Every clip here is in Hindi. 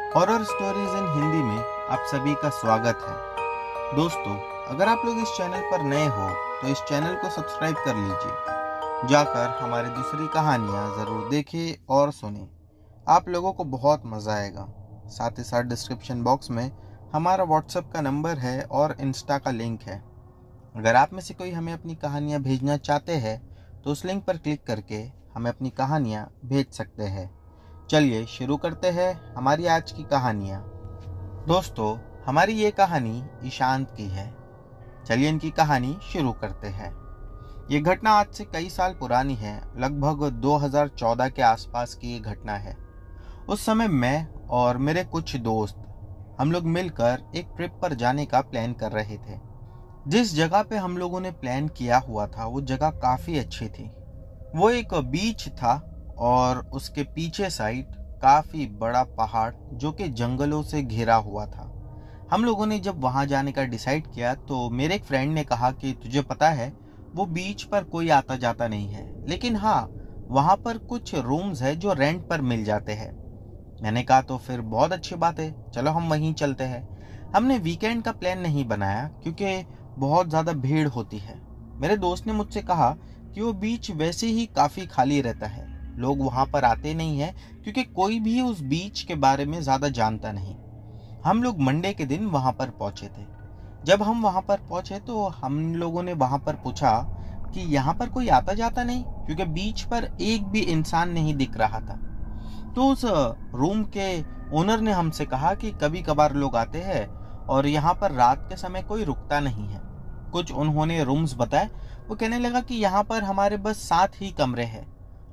हॉरर स्टोरीज इन हिंदी में आप सभी का स्वागत है। दोस्तों, अगर आप लोग इस चैनल पर नए हो तो इस चैनल को सब्सक्राइब कर लीजिए। जाकर हमारी दूसरी कहानियाँ ज़रूर देखें और सुनें। आप लोगों को बहुत मज़ा आएगा। साथ ही साथ डिस्क्रिप्शन बॉक्स में हमारा व्हाट्सएप का नंबर है और इंस्टा का लिंक है। अगर आप में से कोई हमें अपनी कहानियाँ भेजना चाहते हैं तो उस लिंक पर क्लिक करके हमें अपनी कहानियाँ भेज सकते हैं। चलिए शुरू करते हैं हमारी आज की कहानियाँ। दोस्तों, हमारी ये कहानी ईशांत की है। चलिए इनकी कहानी शुरू करते हैं। ये घटना आज से कई साल पुरानी है। लगभग 2014 के आसपास की ये घटना है। उस समय मैं और मेरे कुछ दोस्त हम लोग मिलकर एक ट्रिप पर जाने का प्लान कर रहे थे। जिस जगह पे हम लोगों ने प्लान किया हुआ था वो जगह काफ़ी अच्छी थी। वो एक बीच था और उसके पीछे साइड काफी बड़ा पहाड़ जो कि जंगलों से घिरा हुआ था। हम लोगों ने जब वहां जाने का डिसाइड किया तो मेरे एक फ्रेंड ने कहा कि तुझे पता है वो बीच पर कोई आता जाता नहीं है, लेकिन हाँ वहां पर कुछ रूम्स है जो रेंट पर मिल जाते हैं। मैंने कहा तो फिर बहुत अच्छी बात है, चलो हम वहीं चलते हैं। हमने वीकेंड का प्लान नहीं बनाया क्योंकि बहुत ज्यादा भीड़ होती है। मेरे दोस्त ने मुझसे कहा कि वो बीच वैसे ही काफी खाली रहता है, लोग वहां पर आते नहीं है क्योंकि कोई भी उस बीच के बारे में ज्यादा जानता नहीं। हम लोग मंडे के दिन वहां पर पहुंचे थे। जब हम वहां पर पहुंचे तो हम लोगों ने वहां पर पूछा कि यहाँ पर कोई आता जाता नहीं, क्योंकि बीच पर एक भी इंसान नहीं दिख रहा था। तो उस रूम के ओनर ने हमसे कहा कि कभी कभार लोग आते हैं और यहाँ पर रात के समय कोई रुकता नहीं है। कुछ उन्होंने रूम्स बताए। वो कहने लगा कि यहाँ पर हमारे बस 7 ही कमरे हैं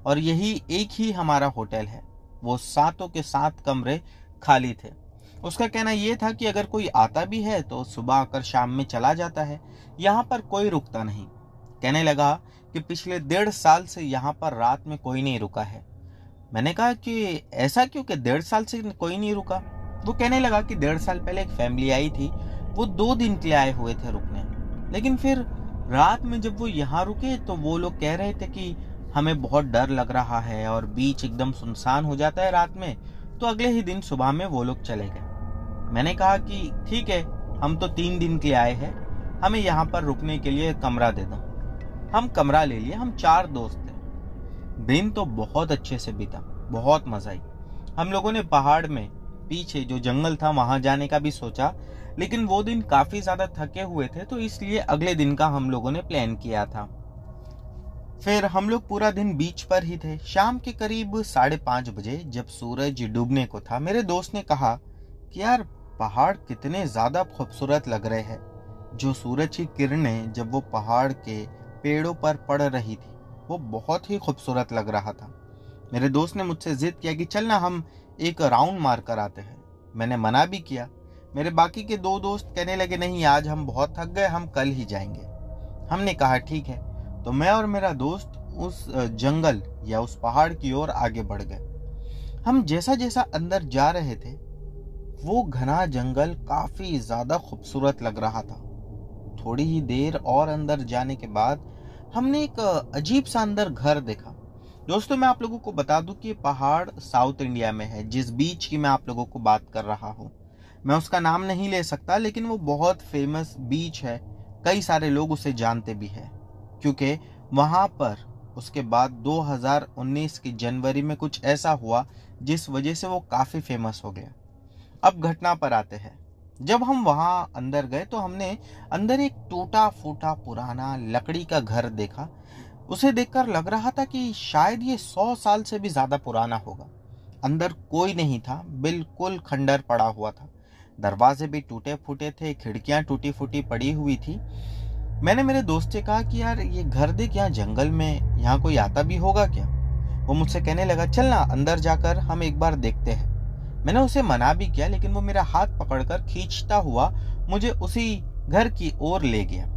और यही एक ही हमारा होटल है। वो 7 के 7 कमरे खाली थे। उसका कहना यह था कि अगर कोई आता भी है तो सुबह आकर शाम में चला जाता है, यहाँ पर कोई रुकता नहीं। कहने लगा कि पिछले 1.5 साल से यहाँ पर रात में कोई नहीं रुका है। मैंने कहा कि ऐसा क्यों कि 1.5 साल से कोई नहीं रुका। वो कहने लगा कि 1.5 साल पहले एक फैमिली आई थी, वो 2 दिन के लिए आए हुए थे रुकने, लेकिन फिर रात में जब वो यहाँ रुके तो वो लोग कह रहे थे कि हमें बहुत डर लग रहा है और बीच एकदम सुनसान हो जाता है रात में, तो अगले ही दिन सुबह में वो लोग चले गए। मैंने कहा कि ठीक है, हम तो 3 दिन के लिए आए हैं, हमें यहाँ पर रुकने के लिए कमरा दे दो। हम कमरा ले लिए। हम 4 दोस्त थे। दिन तो बहुत अच्छे से बीता, बहुत मजा आई। हम लोगों ने पहाड़ में पीछे जो जंगल था वहां जाने का भी सोचा, लेकिन वो दिन काफी ज्यादा थके हुए थे तो इसलिए अगले दिन का हम लोगों ने प्लान किया था। फिर हम लोग पूरा दिन बीच पर ही थे। शाम के करीब 5:30 बजे जब सूरज डूबने को था, मेरे दोस्त ने कहा कि यार पहाड़ कितने ज्यादा खूबसूरत लग रहे हैं। जो सूरज की किरणें जब वो पहाड़ के पेड़ों पर पड़ रही थी वो बहुत ही खूबसूरत लग रहा था। मेरे दोस्त ने मुझसे जिद किया कि चलना हम एक राउंड मार कर आते हैं। मैंने मना भी किया। मेरे बाकी के 2 दोस्त कहने लगे नहीं, आज हम बहुत थक गए, हम कल ही जाएंगे। हमने कहा ठीक है। तो मैं और मेरा दोस्त उस जंगल या उस पहाड़ की ओर आगे बढ़ गए। हम जैसा जैसा अंदर जा रहे थे वो घना जंगल काफी ज्यादा खूबसूरत लग रहा था। थोड़ी ही देर और अंदर जाने के बाद हमने एक अजीब सा अंदर घर देखा। दोस्तों, मैं आप लोगों को बता दूं कि ये पहाड़ साउथ इंडिया में है। जिस बीच की मैं आप लोगों को बात कर रहा हूँ, मैं उसका नाम नहीं ले सकता, लेकिन वो बहुत फेमस बीच है। कई सारे लोग उसे जानते भी हैं क्योंकि वहां पर उसके बाद 2019 की जनवरी में कुछ ऐसा हुआ जिस वजह से वो काफी फेमस हो गया। अब घटना पर आते हैं। जब हम वहां अंदर गए तो हमने अंदर एक टूटा फूटा पुराना लकड़ी का घर देखा। उसे देखकर लग रहा था कि शायद ये 100 साल से भी ज्यादा पुराना होगा। अंदर कोई नहीं था, बिल्कुल खंडर पड़ा हुआ था। दरवाजे भी टूटे फूटे थे, खिड़कियां टूटी फूटी पड़ी हुई थी। मैंने मेरे दोस्त से कहा कि यार ये घर देख, यहाँ जंगल में यहाँ कोई आता भी होगा क्या। वो मुझसे कहने लगा चलना अंदर जाकर हम एक बार देखते हैं। मैंने उसे मना भी किया, लेकिन वो मेरा हाथ पकड़कर खींचता हुआ मुझे उसी घर की ओर ले गया।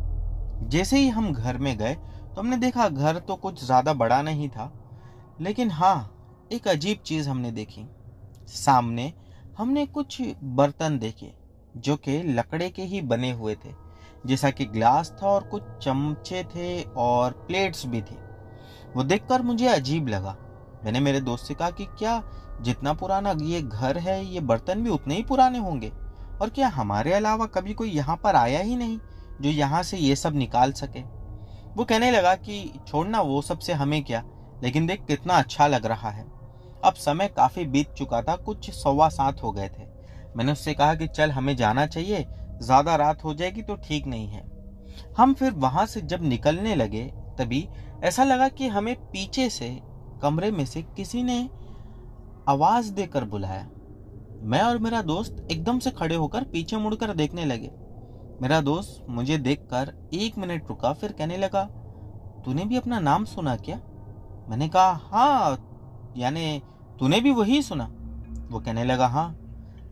जैसे ही हम घर में गए तो हमने देखा घर तो कुछ ज्यादा बड़ा नहीं था, लेकिन हाँ एक अजीब चीज हमने देखी। सामने हमने कुछ बर्तन देखे जो कि लकड़े के ही बने हुए थे, जैसा कि ग्लास था और कुछ चमचे थे और प्लेट्स भी थी। वो देखकर मुझे अजीब लगा। मैंने मेरे दोस्त से कहा कि क्या जितना पुराना ये घर है, ये बर्तन भी उतने ही पुराने होंगे। और क्या हमारे अलावा कभी कोई यहाँ पर आया ही नहीं जो यहाँ से ये सब निकाल सके? वो कहने लगा कि छोड़ना, वो सब से हमें क्या, लेकिन देख कितना अच्छा लग रहा है। अब समय काफी बीत चुका था, कुछ 7:15 हो गए थे। मैंने उससे कहा कि चल हमें जाना चाहिए, ज्यादा रात हो जाएगी तो ठीक नहीं है। हम फिर वहां से जब निकलने लगे तभी ऐसा लगा कि हमें पीछे से कमरे में से किसी ने आवाज देकर बुलाया। मैं और मेरा दोस्त एकदम से खड़े होकर पीछे मुड़कर देखने लगे। मेरा दोस्त मुझे देखकर 1 मिनट रुका, फिर कहने लगा, तूने भी अपना नाम सुना क्या? मैंने कहा हाँ, यानी तूने भी वही सुना? वो कहने लगा हाँ।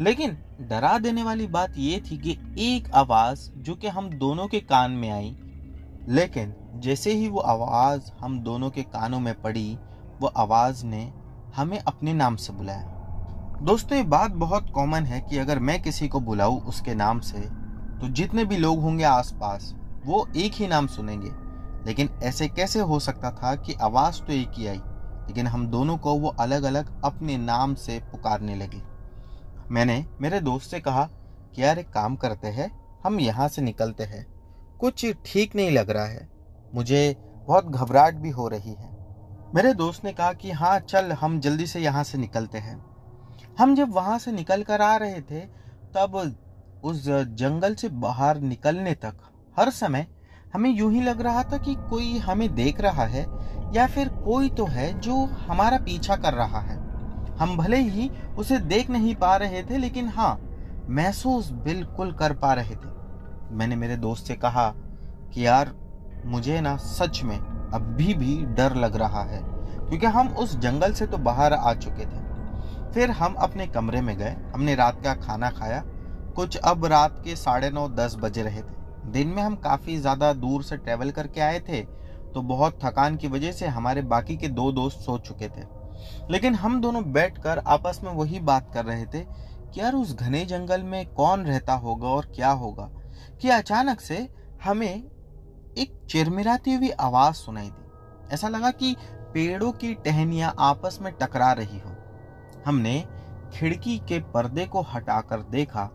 लेकिन डरा देने वाली बात ये थी कि एक आवाज जो कि हम दोनों के कान में आई, लेकिन जैसे ही वो आवाज हम दोनों के कानों में पड़ी, वो आवाज ने हमें अपने नाम से बुलाया। दोस्तों, ये बात बहुत कॉमन है कि अगर मैं किसी को बुलाऊं उसके नाम से, तो जितने भी लोग होंगे आसपास वो एक ही नाम सुनेंगे। लेकिन ऐसे कैसे हो सकता था कि आवाज तो एक ही आई, लेकिन हम दोनों को वो अलग अलग अपने नाम से पुकारने लगे। मैंने मेरे दोस्त से कहा कि यार एक काम करते हैं, हम यहाँ से निकलते हैं, कुछ ठीक नहीं लग रहा है, मुझे बहुत घबराहट भी हो रही है। मेरे दोस्त ने कहा कि हाँ चल, हम जल्दी से यहाँ से निकलते हैं। हम जब वहां से निकल कर आ रहे थे तब उस जंगल से बाहर निकलने तक हर समय हमें यूं ही लग रहा था कि कोई हमें देख रहा है या फिर कोई तो है जो हमारा पीछा कर रहा है। हम भले ही उसे देख नहीं पा रहे थे, लेकिन हाँ, महसूस बिल्कुल कर पा रहे थे। मैंने मेरे दोस्त से कहा कि यार मुझे ना सच में अभी भी डर लग रहा है, क्योंकि हम उस जंगल से तो बाहर आ चुके थे। फिर हम अपने कमरे में गए, हमने रात का खाना खाया। कुछ अब रात के 9:30-10 बजे रहे थे। दिन में हम काफ़ी ज़्यादा दूर से ट्रैवल करके आए थे, तो बहुत थकान की वजह से हमारे बाकी के 2 दोस्त सो चुके थे। लेकिन हम दोनों बैठकर आपस में वही बात कर रहे थे कि यार उस घने जंगल में कौन रहता होगा और क्या होगा, कि अचानक से हमें एक चिरमिराती हुई आवाज़ सुनाई दी। ऐसा लगा कि पेड़ों की टहनियाँ आपस में टकरा रही हो। हमने खिड़की के पर्दे को हटाकर देखा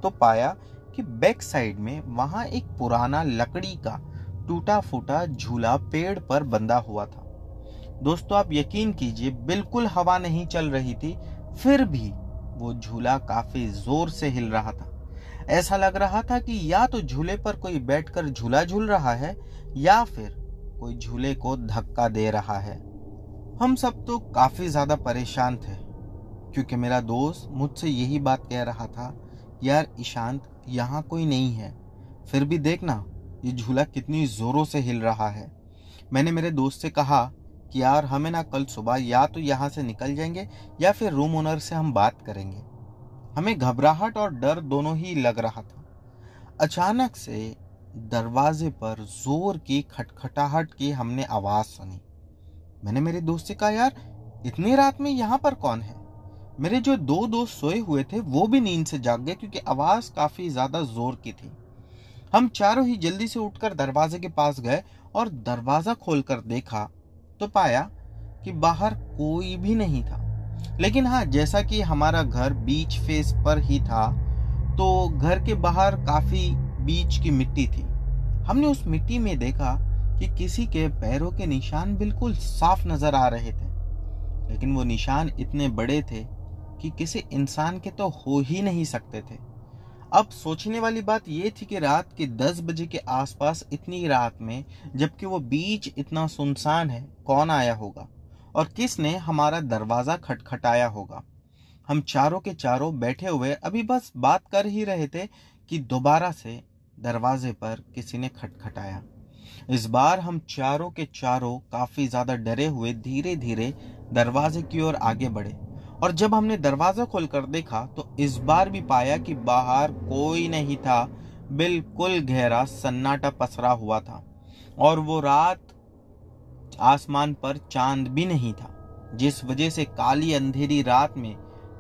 तो पाया कि बैक साइड में वहां एक पुराना लकड़ी का टूटा फूटा झूला पेड़ पर बंधा हुआ था। दोस्तों, आप यकीन कीजिए, बिल्कुल हवा नहीं चल रही थी, फिर भी वो झूला काफी जोर से हिल रहा था। ऐसा लग रहा था कि या तो झूले पर कोई बैठकर झूला झूल रहा है या फिर कोई झूले को धक्का दे रहा है। हम सब तो काफी ज्यादा परेशान थे, क्योंकि मेरा दोस्त मुझसे यही बात कह रहा था, यार ईशांत, यहाँ कोई नहीं है, फिर भी देखना ये झूला कितनी जोरों से हिल रहा है। मैंने मेरे दोस्त से कहा कि यार हमें ना कल सुबह या तो यहाँ से निकल जाएंगे या फिर रूम ओनर से हम बात करेंगे। हमें घबराहट और डर दोनों ही लग रहा था। अचानक से दरवाजे पर जोर की खटखटाहट की हमने आवाज सुनी। मैंने मेरे दोस्त से कहा, यार इतनी रात में यहाँ पर कौन है? मेरे जो 2 दोस्त सोए हुए थे वो भी नींद से जाग गए, क्योंकि आवाज काफी ज्यादा जोर की थी। हम चारों ही जल्दी से उठकर दरवाजे के पास गए और दरवाजा खोलकर देखा तो पाया कि बाहर कोई भी नहीं था। लेकिन हाँ, जैसा कि हमारा घर बीच फेस पर ही था, तो घर के बाहर काफी बीच की मिट्टी थी। हमने उस मिट्टी में देखा कि किसी के पैरों के निशान बिल्कुल साफ नजर आ रहे थे, लेकिन वो निशान इतने बड़े थे कि किसी इंसान के तो हो ही नहीं सकते थे। अब सोचने वाली बात यह थी कि रात के 10 बजे के आसपास इतनी रात में, जबकि वो बीच इतना सुनसान है, कौन आया होगा और किसने हमारा दरवाजा खटखटाया होगा। हम चारों के चारों बैठे हुए अभी बस बात कर ही रहे थे कि दोबारा से दरवाजे पर किसी ने खटखटाया। इस बार हम चारों के चारों काफी ज्यादा डरे हुए धीरे धीरे दरवाजे की ओर आगे बढ़े, और जब हमने दरवाजा खोलकर देखा तो इस बार भी पाया कि बाहर कोई नहीं था। बिल्कुल गहरा सन्नाटा पसरा हुआ था और वो रात आसमान पर चांद भी नहीं था, जिस वजह से काली अंधेरी रात में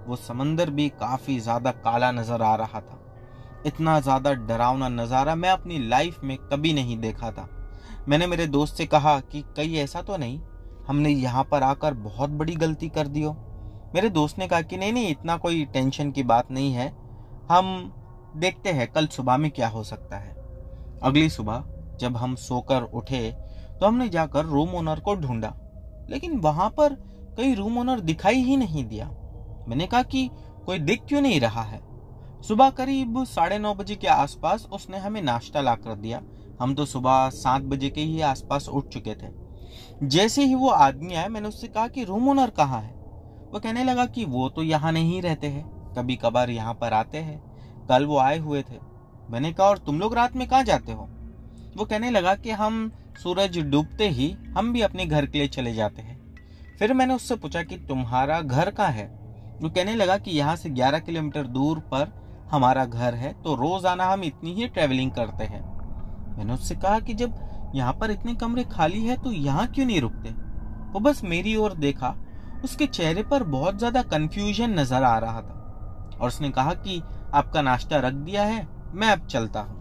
वो समंदर भी काफी ज्यादा काला नजर आ रहा था। इतना ज्यादा डरावना नजारा मैं अपनी लाइफ में कभी नहीं देखा था। मैंने मेरे दोस्त से कहा कि कहीं ऐसा तो नहीं हमने यहाँ पर आकर बहुत बड़ी गलती कर दी हो। मेरे दोस्त ने कहा कि नहीं नहीं, इतना कोई टेंशन की बात नहीं है, हम देखते हैं कल सुबह में क्या हो सकता है। अगली सुबह जब हम सोकर उठे तो हमने जाकर रूम ओनर को ढूंढा, लेकिन वहां पर कई रूम ओनर दिखाई ही नहीं दिया। मैंने कहा कि कोई दिख क्यों नहीं रहा है। सुबह करीब 9:30 बजे के आसपास उसने हमें नाश्ता ला कर दिया। हम तो सुबह 7 बजे के ही आसपास उठ चुके थे। जैसे ही वो आदमी आया, मैंने उससे कहा कि रूम ओनर कहाँ है। वो कहने लगा कि वो तो यहाँ नहीं रहते हैं, कभी कभार यहाँ पर आते हैं, कल वो आए हुए थे। मैंने कहा और तुम लोग रात में कहाँ जाते हो। वो कहने लगा कि हम सूरज डूबते ही हम भी अपने घर के लिए चले जाते हैं। फिर मैंने उससे पूछा कि तुम्हारा घर कहाँ है। वो कहने लगा कि यहाँ से 11 किलोमीटर दूर पर हमारा घर है, तो रोजाना हम इतनी ही ट्रेवलिंग करते हैं। मैंने उससे कहा कि जब यहाँ पर इतने कमरे खाली है तो यहाँ क्यों नहीं रुकते। वो बस मेरी ओर देखा, उसके चेहरे पर बहुत ज्यादा कंफ्यूजन नजर आ रहा था, और उसने कहा कि आपका नाश्ता रख दिया है, मैं अब चलता हूँ।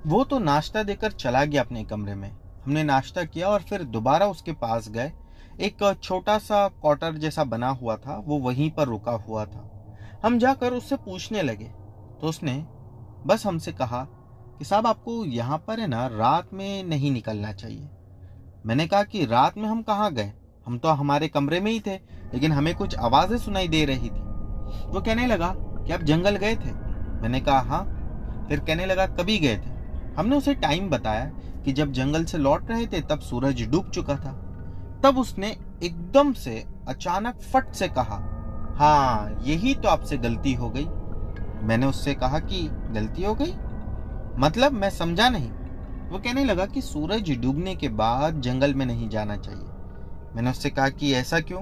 वो तो नाश्ता देकर चला गया अपने कमरे में। हमने नाश्ता किया और फिर दोबारा उसके पास गए। एक छोटा सा क्वार्टर जैसा बना हुआ था, वो वहीं पर रुका हुआ था। हम जाकर उससे पूछने लगे तो उसने बस हमसे कहा कि साहब आपको यहाँ पर है ना, रात में नहीं निकलना चाहिए। मैंने कहा कि रात में हम कहाँ गए, हम तो हमारे कमरे में ही थे, लेकिन हमें कुछ आवाजें सुनाई दे रही थी। वो कहने लगा कि आप जंगल गए थे। मैंने कहा हाँ। फिर कहने लगा कभी गए थे। हमने उसे टाइम बताया कि जब जंगल से लौट रहे थे तब सूरज डूब चुका था। तब उसने एकदम से अचानक फट से कहा, हाँ यही तो आपसे गलती हो गई। मैंने उससे कहा कि गलती हो गई मतलब, मैं समझा नहीं। वो कहने लगा कि सूरज डूबने के बाद जंगल में नहीं जाना चाहिए। मैंने उससे कहा कि ऐसा क्यों।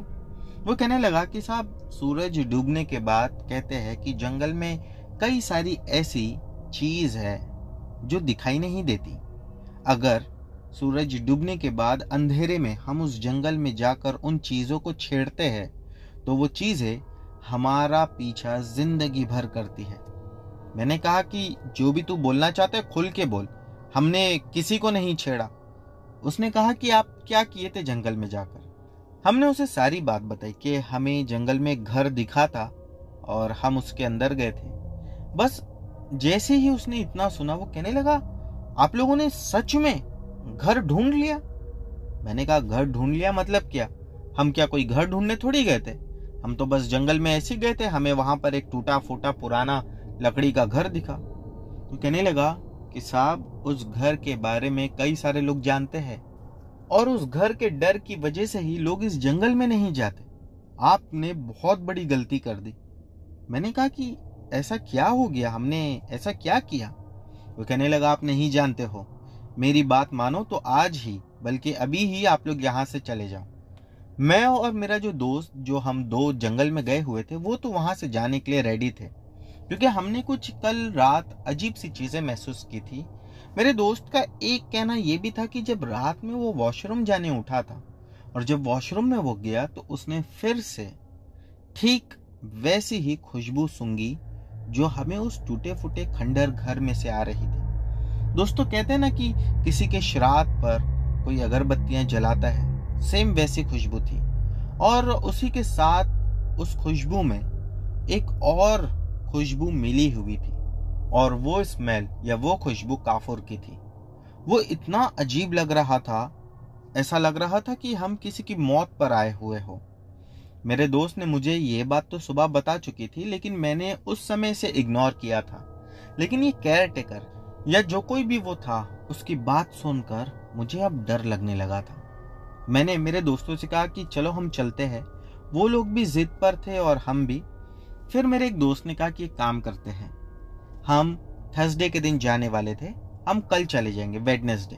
वो कहने लगा कि साहब सूरज डूबने के बाद कहते हैं कि जंगल में कई सारी ऐसी चीज है जो दिखाई नहीं देती। अगर सूरज डूबने के बाद अंधेरे में हम उस जंगल में जाकर उन चीजों को छेड़ते हैं तो वो चीजें हमारा पीछा जिंदगी भर करती है। मैंने कहा कि जो भी तू बोलना चाहता है खुल के बोल, हमने किसी को नहीं छेड़ा। उसने कहा कि आप क्या किए थे जंगल में जाकर। हमने उसे सारी बात बताई कि हमें जंगल में घर दिखा था और हम उसके अंदर गए थे। बस जैसे ही उसने इतना सुना वो कहने लगा, आप लोगों ने सच में घर ढूंढ लिया। मैंने कहा घर ढूंढ लिया मतलब क्या, हम क्या कोई घर ढूंढने थोड़ी गए थे, हम तो बस जंगल में ऐसे गए थे, हमें वहां पर एक टूटा फूटा पुराना लकड़ी का घर दिखा। तो कहने लगा कि साहब उस घर के बारे में कई सारे लोग जानते हैं और उस घर के डर की वजह से ही लोग इस जंगल में नहीं जाते। आपने बहुत बड़ी गलती कर दी। मैंने कहा कि ऐसा क्या हो गया, हमने ऐसा क्या किया। वो कहने लगा आप नहीं जानते हो, मेरी बात मानो तो आज ही बल्कि अभी ही आप लोग यहाँ से चले जाओ। मैं और मेरा जो दोस्त, जो हम दो जंगल में गए हुए थे, वो तो वहां से जाने के लिए रेडी थे, क्योंकि हमने कुछ कल रात अजीब सी चीजें महसूस की थी। मेरे दोस्त का एक कहना यह भी था कि जब रात में वो वॉशरूम जाने उठा था और जब वॉशरूम में वो गया तो उसने फिर से ठीक वैसी ही खुशबू सूंघी जो हमें उस टूटे फूटे खंडर घर में से आ रही थी। दोस्तों कहते हैं ना कि किसी के श्राद्ध पर कोई अगरबत्तियां जलाता है, सेम वैसी खुशबू थी। और उसी के साथ उस खुशबू में एक और खुशबू मिली हुई थी, और वो स्मेल या वो खुशबू काफूर की थी। वो इतना अजीब लग रहा था, ऐसा लग रहा था कि हम किसी की मौत पर आए हुए हो। मेरे दोस्त ने मुझे ये बात तो सुबह बता चुकी थी, लेकिन मैंने उस समय से इग्नोर किया था। लेकिन ये केयर टेकर या जो कोई भी वो था, उसकी बात सुनकर मुझे अब डर लगने लगा था। मैंने मेरे दोस्तों से कहा कि चलो हम चलते हैं। वो लोग भी जिद पर थे और हम भी। फिर मेरे एक दोस्त ने कहा कि एक काम करते हैं, हम थर्सडे के दिन जाने वाले थे, हम कल चले जाएंगे वेडनेसडे।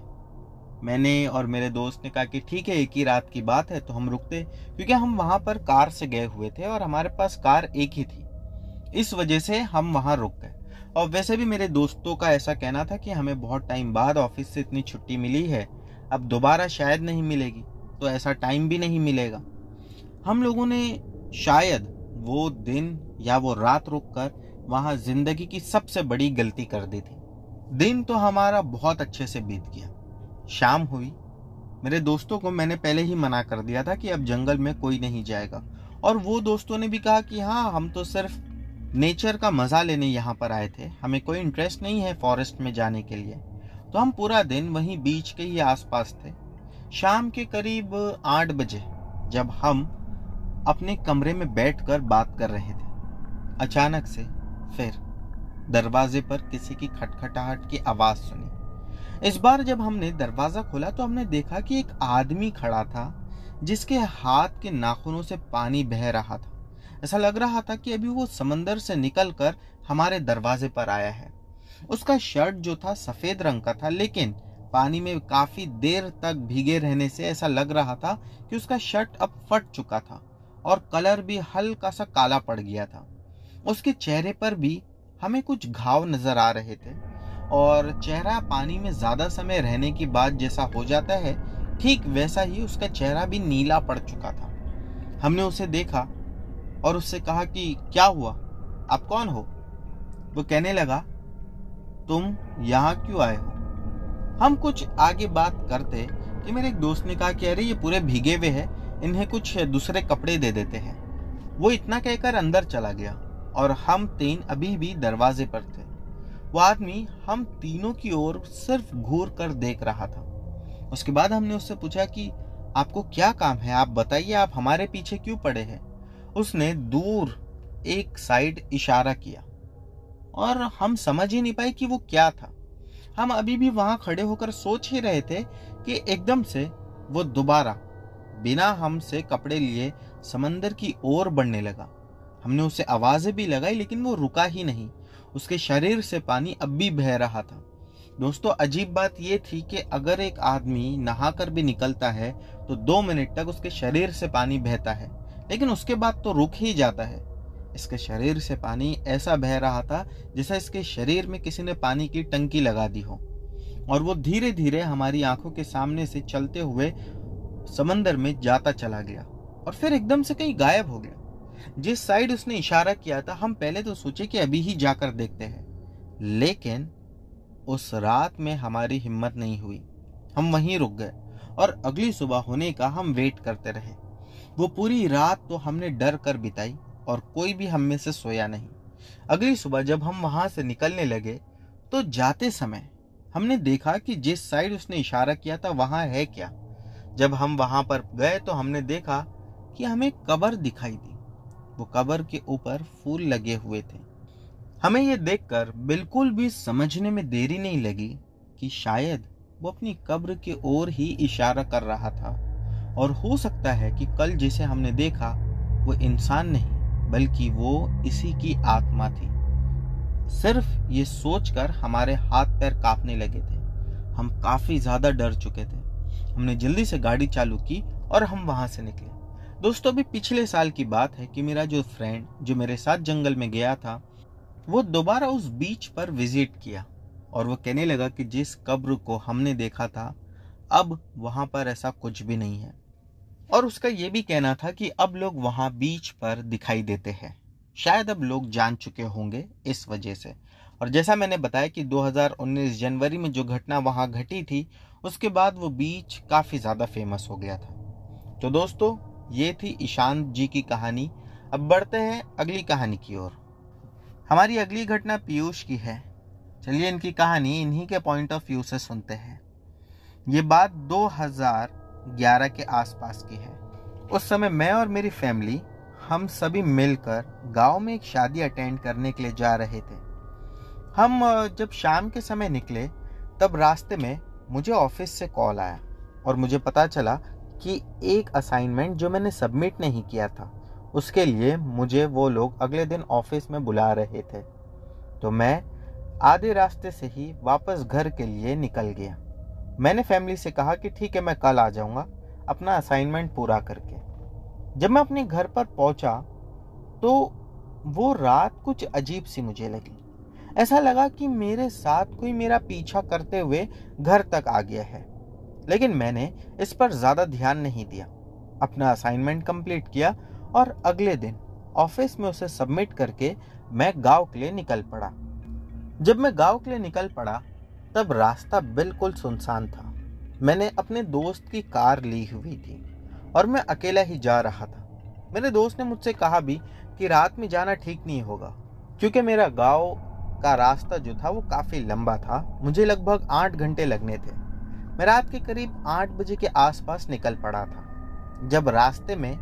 मैंने और मेरे दोस्त ने कहा कि ठीक है, एक ही रात की बात है तो हम रुकते, क्योंकि हम वहां पर कार से गए हुए थे और हमारे पास कार एक ही थी, इस वजह से हम वहां रुक गए। और वैसे भी मेरे दोस्तों का ऐसा कहना था कि हमें बहुत टाइम बाद ऑफिस से इतनी छुट्टी मिली है, अब दोबारा शायद नहीं मिलेगी, तो ऐसा टाइम भी नहीं मिलेगा। हम लोगों ने शायद वो दिन या वो रात रुककर वहां जिंदगी की सबसे बड़ी गलती कर दी थी। दिन तो हमारा बहुत अच्छे से बीत गया। शाम हुई। मेरे दोस्तों को मैंने पहले ही मना कर दिया था कि अब जंगल में कोई नहीं जाएगा, और वो दोस्तों ने भी कहा कि हाँ, हम तो सिर्फ नेचर का मज़ा लेने यहाँ पर आए थे, हमें कोई इंटरेस्ट नहीं है फॉरेस्ट में जाने के लिए। तो हम पूरा दिन वहीं बीच के ही आसपास थे। शाम के करीब 8 बजे जब हम अपने कमरे में बैठकर बात कर रहे थे, अचानक से फिर दरवाजे पर किसी की खटखटाहट की आवाज़ सुनी। इस बार जब हमने दरवाज़ा खोला तो हमने देखा कि एक आदमी खड़ा था जिसके हाथ के नाखूनों से पानी बह रहा था। ऐसा लग रहा था कि अभी वो समंदर से निकलकर हमारे दरवाजे पर आया है। उसका शर्ट जो था सफेद रंग का था, लेकिन पानी में काफी देर तक भीगे रहने से ऐसा लग रहा था कि उसका शर्ट अब फट चुका था और कलर भी हल्का सा काला पड़ गया था। उसके चेहरे पर भी हमें कुछ घाव नजर आ रहे थे और चेहरा पानी में ज्यादा समय रहने के बाद जैसा हो जाता है, ठीक वैसा ही उसका चेहरा भी नीला पड़ चुका था। हमने उसे देखा और उससे कहा कि क्या हुआ, आप कौन हो? वो कहने लगा, तुम यहाँ क्यों आए हो? हम कुछ आगे बात करते कि मेरे एक दोस्त ने कहा कि अरे ये पूरे भीगे हुए हैं, इन्हें कुछ दूसरे कपड़े दे देते हैं। वो इतना कहकर अंदर चला गया और हम तीन अभी भी दरवाजे पर थे। वो आदमी हम तीनों की ओर सिर्फ घूर कर देख रहा था। उसके बाद हमने उससे पूछा कि आपको क्या काम है, आप बताइए, आप हमारे पीछे क्यों पड़े हैं? उसने दूर एक साइड इशारा किया और हम समझ ही नहीं पाए कि वो क्या था। हम अभी भी वहां खड़े होकर सोच ही रहे थे कि एकदम से वो दोबारा बिना हमसे कपड़े लिए समंदर की ओर बढ़ने लगा। हमने उसे आवाजें भी लगाई लेकिन वो रुका ही नहीं। उसके शरीर से पानी अब भी बह रहा था। दोस्तों, अजीब बात यह थी कि अगर एक आदमी नहाकर भी निकलता है तो 2 मिनट तक उसके शरीर से पानी बहता है, लेकिन उसके बाद तो रुक ही जाता है। इसके शरीर से पानी ऐसा बह रहा था जैसा इसके शरीर में किसी ने पानी की टंकी लगा दी हो, और वो धीरे धीरे हमारी आंखों के सामने से चलते हुए समंदर में जाता चला गया और फिर एकदम से कहीं गायब हो गया। जिस साइड उसने इशारा किया था, हम पहले तो सोचे कि अभी ही जाकर देखते हैं, लेकिन उस रात में हमारी हिम्मत नहीं हुई। हम वहीं रुक गए और अगली सुबह होने का हम वेट करते रहे। वो पूरी रात तो हमने डर कर बिताई और कोई भी हम में से सोया नहीं। अगली सुबह जब हम वहां से निकलने लगे तो जाते समय हमने देखा कि जिस साइड उसने इशारा किया था वहां है क्या। जब हम वहां पर गए तो हमने देखा कि हमें कब्र दिखाई दी। वो कब्र के ऊपर फूल लगे हुए थे। हमें ये देखकर बिल्कुल भी समझने में देरी नहीं लगी कि शायद वो अपनी कब्र की ओर ही इशारा कर रहा था, और हो सकता है कि कल जिसे हमने देखा वो इंसान नहीं बल्कि वो इसी की आत्मा थी। सिर्फ ये सोचकर हमारे हाथ पैर कांपने लगे थे। हम काफी ज्यादा डर चुके थे। हमने जल्दी से गाड़ी चालू की और हम वहां से निकले। दोस्तों, अभी पिछले साल की बात है कि मेरा जो फ्रेंड जो मेरे साथ जंगल में गया था, वो दोबारा उस बीच पर विजिट किया और वो कहने लगा कि जिस कब्र को हमने देखा था अब वहां पर ऐसा कुछ भी नहीं है, और उसका ये भी कहना था कि अब लोग वहां बीच पर दिखाई देते हैं। शायद अब लोग जान चुके होंगे इस वजह से। और जैसा मैंने बताया कि 2019 जनवरी में जो घटना वहां घटी थी, उसके बाद वो बीच काफी ज्यादा फेमस हो गया था। तो दोस्तों, ये थी ईशान जी की कहानी। अब बढ़ते हैं अगली कहानी की ओर। हमारी अगली घटना पीयूष की है। चलिए इनकी कहानी इन्हीं के पॉइंट ऑफ व्यू से सुनते हैं। ये बात 2011 के आसपास की है। उस समय मैं और मेरी फैमिली हम सभी मिलकर गांव में एक शादी अटेंड करने के लिए जा रहे थे। हम जब शाम के समय निकले तब रास्ते में मुझे ऑफिस से कॉल आया और मुझे पता चला कि एक असाइनमेंट जो मैंने सबमिट नहीं किया था उसके लिए मुझे वो लोग अगले दिन ऑफिस में बुला रहे थे। तो मैं आधे रास्ते से ही वापस घर के लिए निकल गया। मैंने फैमिली से कहा कि ठीक है, मैं कल आ जाऊंगा अपना असाइनमेंट पूरा करके। जब मैं अपने घर पर पहुंचा तो वो रात कुछ अजीब सी मुझे लगी। ऐसा लगा कि मेरे साथ कोई मेरा पीछा करते हुए घर तक आ गया है, लेकिन मैंने इस पर ज्यादा ध्यान नहीं दिया। अपना असाइनमेंट कंप्लीट किया और अगले दिन ऑफिस में उसे सबमिट करके मैं गांव के लिए निकल पड़ा। जब मैं गांव के लिए निकल पड़ा तब रास्ता बिल्कुल सुनसान था। मैंने अपने दोस्त की कार ली हुई थी और मैं अकेला ही जा रहा था। मेरे दोस्त ने मुझसे कहा भी कि रात में जाना ठीक नहीं होगा, क्योंकि मेरा गांव का रास्ता जो था वो काफ़ी लंबा था। मुझे लगभग 8 घंटे लगने थे। मैं रात के करीब 8 बजे के आसपास निकल पड़ा था। जब रास्ते में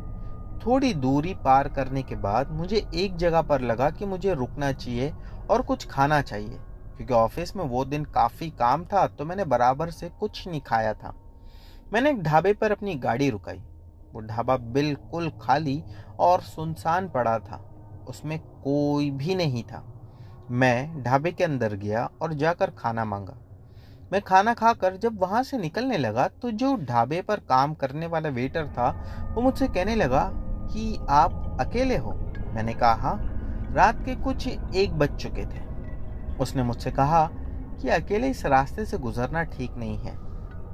थोड़ी दूरी पार करने के बाद मुझे एक जगह पर लगा कि मुझे रुकना चाहिए और कुछ खाना चाहिए, क्योंकि ऑफिस में वो दिन काफ़ी काम था, तो मैंने बराबर से कुछ नहीं खाया था। मैंने एक ढाबे पर अपनी गाड़ी रुकाई। वो ढाबा बिल्कुल खाली और सुनसान पड़ा था, उसमें कोई भी नहीं था। मैं ढाबे के अंदर गया और जाकर खाना मांगा। मैं खाना खाकर जब वहां से निकलने लगा तो जो ढाबे पर काम करने वाला वेटर था वो मुझसे कहने लगा कि आप अकेले हो। मैंने कहा हाँ, रात के कुछ 1 बज चुके थे। उसने मुझसे कहा कि अकेले इस रास्ते से गुजरना ठीक नहीं है,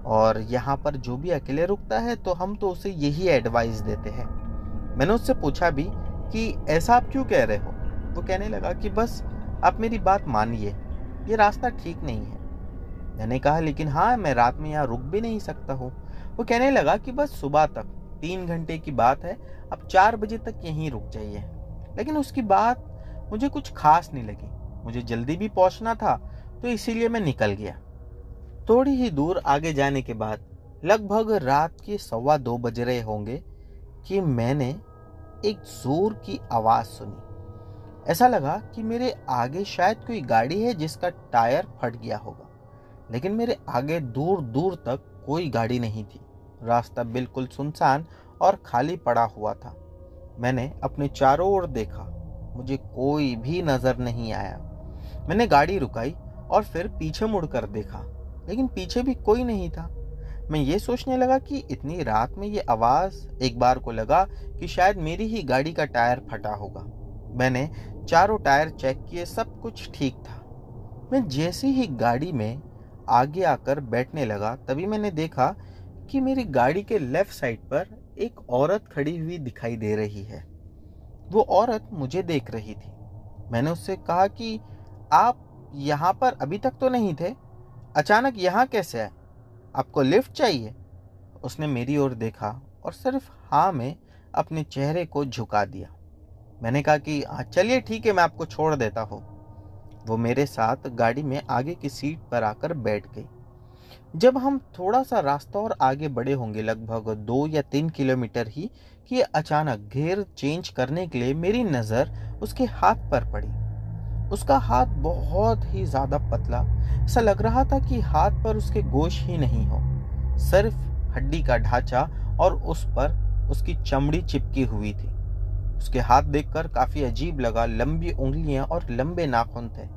और यहाँ पर जो भी अकेले रुकता है तो हम तो उसे यही एडवाइस देते हैं। मैंने उससे पूछा भी कि ऐसा आप क्यों कह रहे हो। वो कहने लगा कि बस आप मेरी बात मानिए, ये रास्ता ठीक नहीं है। मैंने कहा लेकिन हाँ, मैं रात में यहाँ रुक भी नहीं सकता हूँ। वो कहने लगा कि बस सुबह तक 3 घंटे की बात है, अब 4 बजे तक यहीं रुक जाइए। लेकिन उसकी बात मुझे कुछ खास नहीं लगी। मुझे जल्दी भी पहुंचना था, तो इसीलिए मैं निकल गया। थोड़ी ही दूर आगे जाने के बाद लगभग रात के 1:15 बज रहे होंगे कि मैंने एक जोर की आवाज सुनी। ऐसा लगा कि मेरे आगे शायद कोई गाड़ी है जिसका टायर फट गया होगा, लेकिन मेरे आगे दूर दूर तक कोई गाड़ी नहीं थी। रास्ता बिल्कुल सुनसान और खाली पड़ा हुआ था। मैंने अपने चारों ओर देखा, मुझे कोई भी नजर नहीं आया। मैंने गाड़ी रुकाई और फिर पीछे मुड़कर देखा, लेकिन पीछे भी कोई नहीं था। मैं ये सोचने लगा कि इतनी रात में ये आवाज, एक बार को लगा कि शायद मेरी ही गाड़ी का टायर फटा होगा। मैंने चारों टायर चेक किए, सब कुछ ठीक था। मैं जैसे ही गाड़ी में आगे आकर बैठने लगा, तभी मैंने देखा कि मेरी गाड़ी के लेफ्ट साइड पर एक औरत खड़ी हुई दिखाई दे रही है। वो औरत मुझे देख रही थी। मैंने उससे कहा कि आप यहाँ पर अभी तक तो नहीं थे, अचानक यहाँ कैसे आए, आपको लिफ्ट चाहिए? उसने मेरी ओर देखा और सिर्फ हाँ में अपने चेहरे को झुका दिया। मैंने कहा कि हाँ चलिए ठीक है, मैं आपको छोड़ देता हूँ। वो मेरे साथ गाड़ी में आगे की सीट पर आकर बैठ गई। जब हम थोड़ा सा रास्ता और आगे बढ़े होंगे, लगभग 2 या 3 किलोमीटर ही, कि अचानक गियर चेंज करने के लिए मेरी नज़र उसके हाथ पर पड़ी। उसका हाथ बहुत ही ज़्यादा पतला, ऐसा लग रहा था कि हाथ पर उसके गोश ही नहीं हो, सिर्फ हड्डी का ढांचा और उस पर उसकी चमड़ी चिपकी हुई थी। उसके हाथ देखकर काफ़ी अजीब लगा, लंबी उंगलियां और लंबे नाखून थे।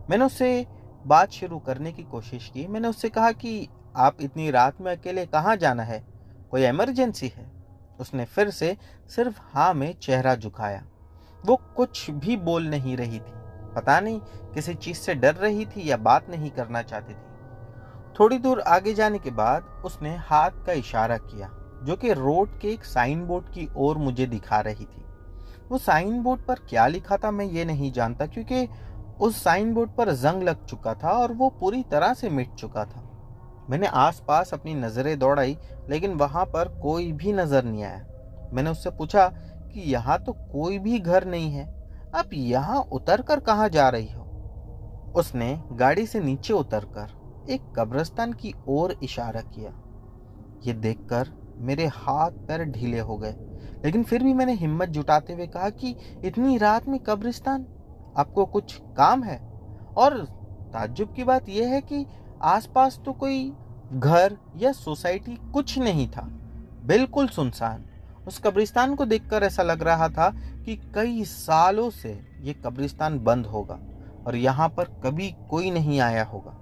मैंने उससे बात शुरू करने की कोशिश की। मैंने उससे कहा कि आप इतनी रात में अकेले कहाँ जाना है, कोई इमरजेंसी है? उसने फिर से सिर्फ हाँ में चेहरा झुकाया। वो कुछ भी बोल नहीं रही थी। पता नहीं किसी चीज से डर रही थी या बात नहीं करना चाहती थी। थोड़ी दूर आगे जाने के बाद उसने हाथ का इशारा किया, जो कि रोड के एक साइन बोर्ड की ओर मुझे दिखा रही थी। वो साइन बोर्ड पर क्या लिखा था मैं ये नहीं जानता, क्योंकि उस साइन बोर्ड पर जंग लग चुका था और वो पूरी तरह से मिट चुका था। मैंने आसपास अपनी नजरें दौड़ाई, लेकिन वहां पर कोई भी नजर नहीं आया। मैंने उससे पूछा कि यहाँ तो कोई भी घर नहीं है, आप यहाँ उतरकर कहाँ जा रही हो? उसने गाड़ी से नीचे उतरकर एक कब्रिस्तान की ओर इशारा किया। ये देखकर मेरे हाथ पैर ढीले हो गए, लेकिन फिर भी मैंने हिम्मत जुटाते हुए कहा कि इतनी रात में कब्रिस्तान, आपको कुछ काम है? और ताज्जुब की बात यह है कि आसपास तो कोई घर या सोसाइटी कुछ नहीं था, बिल्कुल सुनसान। उस कब्रिस्तान को देखकर ऐसा लग रहा था कि कई सालों से ये कब्रिस्तान बंद होगा और यहाँ पर कभी कोई नहीं आया होगा।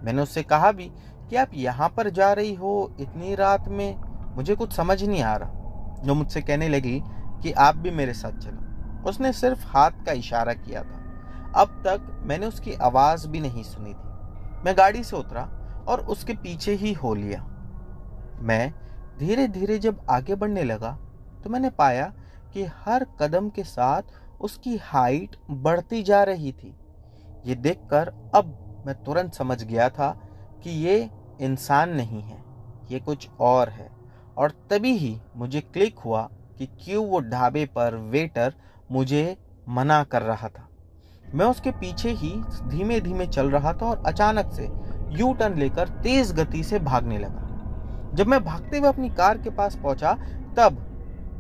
मैंने उससे कहा भी कि आप यहाँ पर जा रही हो इतनी रात में, मुझे कुछ समझ नहीं आ रहा। जो मुझसे कहने लगी कि आप भी मेरे साथ चलो। उसने सिर्फ हाथ का इशारा किया था। अब तक मैंने उसकी आवाज़ भी नहीं सुनी थी। मैं गाड़ी से उतरा और उसके पीछे ही हो लिया। मैं धीरे धीरे जब आगे बढ़ने लगा तो मैंने पाया कि हर कदम के साथ उसकी हाइट बढ़ती जा रही थी। ये देखकर अब मैं तुरंत समझ गया था कि ये इंसान नहीं है, ये कुछ और है। और तभी ही मुझे क्लिक हुआ कि क्यों वो ढाबे पर वेटर मुझे मना कर रहा था। मैं उसके पीछे ही धीमे धीमे चल रहा था और अचानक से यू टर्न लेकर तेज गति से भागने लगा। जब मैं भागते हुए अपनी कार के पास पहुंचा तब